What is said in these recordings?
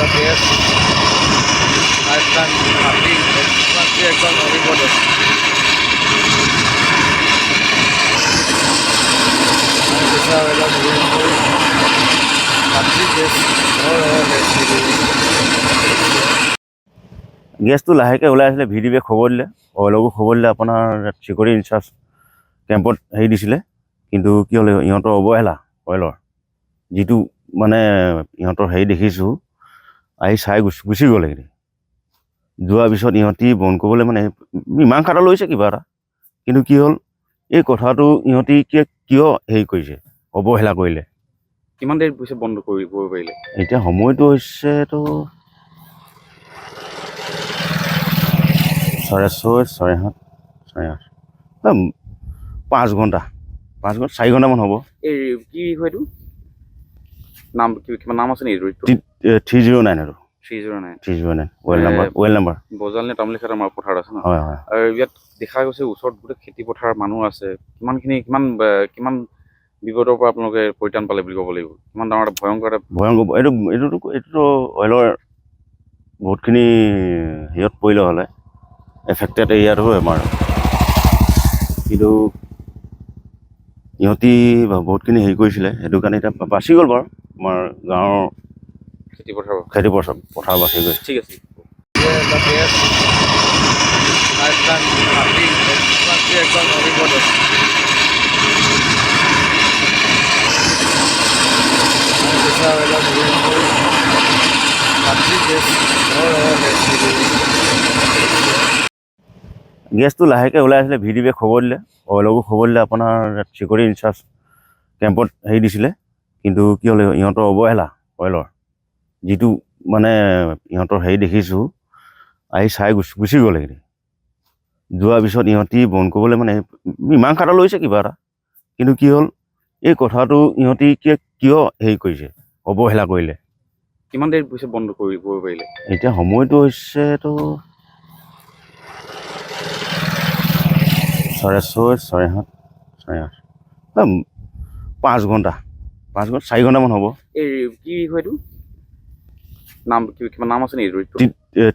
the best. I've done nothing. Must be একদম অভিজ্ঞতা। গেছটো লাহেকৈ ওলাই আছিলে, ভিডিঅ'ৱে খবৰ দিলে, অইলকো খবৰ দিলে, আপোনাৰ চিকিউৰিটি ইনচাৰ্জ কেম্পত হেৰি দিছিলে। কিন্তু কি হ'ল, ইহঁতৰ অৱহেলা অইলৰ, যিটো মানে ইহঁতৰ হেৰি দেখিছোঁ, আহি চাই গুচি গ'ল। এইখিনি যোৱাৰ পিছত ইহঁতি বন্ধ কৰিবলৈ মানে মীমাংসা লৈছে কিবা এটা, কিন্তু কি হ'ল, এই কথাটো ইহঁতি কিয় হেৰি কৰিছে, অৱহেলা কৰিলে। কিমান দেৰি পিছত বন্ধ কৰিব পাৰিলে? এতিয়া সময়টো হৈছেতো 6:30, 7:30, 8:30, 5 ঘণ্টা, 4 ঘণ্টামান হ'ব। এই কি হয়তো নাম কিমান নাম আছে নেকি? 309 আৰু 309 309 ৱেল নাম্বাৰ বজাল নে তামলিখাত আমাৰ পথাৰত আছে ন? হয় হয়। আৰু ইয়াত দেখা গৈছে ওচৰত গোটেই খেতি পথাৰ মানুহ আছে। কিমান বিপদৰ পৰা আপোনালোকে পৰিত্ৰাণ পালে বুলি ক'ব লাগিব? কিমান ডাঙৰ এটা ভয়ংকৰ এইটোতো অইলৰ বহুতখিনি হেৰিয়ত পৰিলে হ'লে, এফেক্টেড এৰিয়াটো আমাৰ, কিন্তু ইহঁতি বহুতখিনি হেৰি কৰিছিলে, সেইটো কাৰণে এতিয়া বাচি গ'ল বাৰু। আমাৰ গাঁৱৰ খেতি পথাৰ পথাৰ বাচি গৈ। ঠিক আছে। The best. I've done nothing. Must be একদম অভিজ্ঞতা। গেছটো লাহেকৈ ওলাই আছিলে, ভিডিঅ'ৱে খবৰ দিলে, অইলকো খবৰ দিলে, আপোনাৰ চিকিউৰিটি ইনচাৰ্জ কেম্পত হেৰি দিছিলে। কিন্তু কি হ'ল, ইহঁতৰ অৱহেলা অইলৰ, যিটো মানে ইহঁতৰ হেৰি দেখিছোঁ, আহি চাই গুচি গ'ল। এইখিনি যোৱাৰ পিছত ইহঁতি বন্ধ কৰিবলৈ মানে মীমাংসা লৈছে কিবা এটা, কিন্তু কি হ'ল, এই কথাটো ইহঁতি কিয় হেৰি কৰিছে, অৱহেলা কৰিলে। কিমান দেৰি পিছত বন্ধ কৰিব পাৰিলে? এতিয়া সময়টো হৈছেতো 6:30, 7:30, 8:30, 5 ঘণ্টা, 4 ঘণ্টামান হ'ব। এই কি হয়তো নাম কিমান নাম আছে নেকি?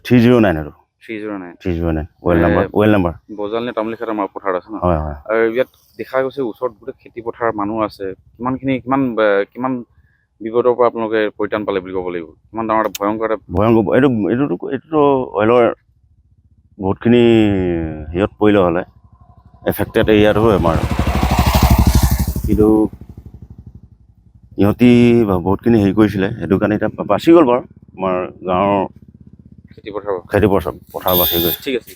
309 আৰু 309 ৱেল নাম্বাৰ বজাল নে তামলিখাত আমাৰ পথাৰত আছে ন? হয় হয়। আৰু ইয়াত দেখা গৈছে ওচৰত গোটেই খেতি পথাৰ মানুহ আছে। কিমান বিপদৰ পৰা আপোনালোকে পৰিত্ৰাণ পালে বুলি ক'ব লাগিব? কিমান ডাঙৰ এটা ভয়ংকৰ এইটোতো অইলৰ বহুতখিনি হেৰিয়ত পৰিলে হ'লে, এফেক্টেড এৰিয়াটো আমাৰ, কিন্তু ইহঁতি বহুতখিনি হেৰি কৰিছিলে, সেইটো কাৰণে এতিয়া বাচি গ'ল বাৰু। আমাৰ গাঁৱৰ খেতি পথাৰ পথাৰ বাচি গৈ। ঠিক আছে।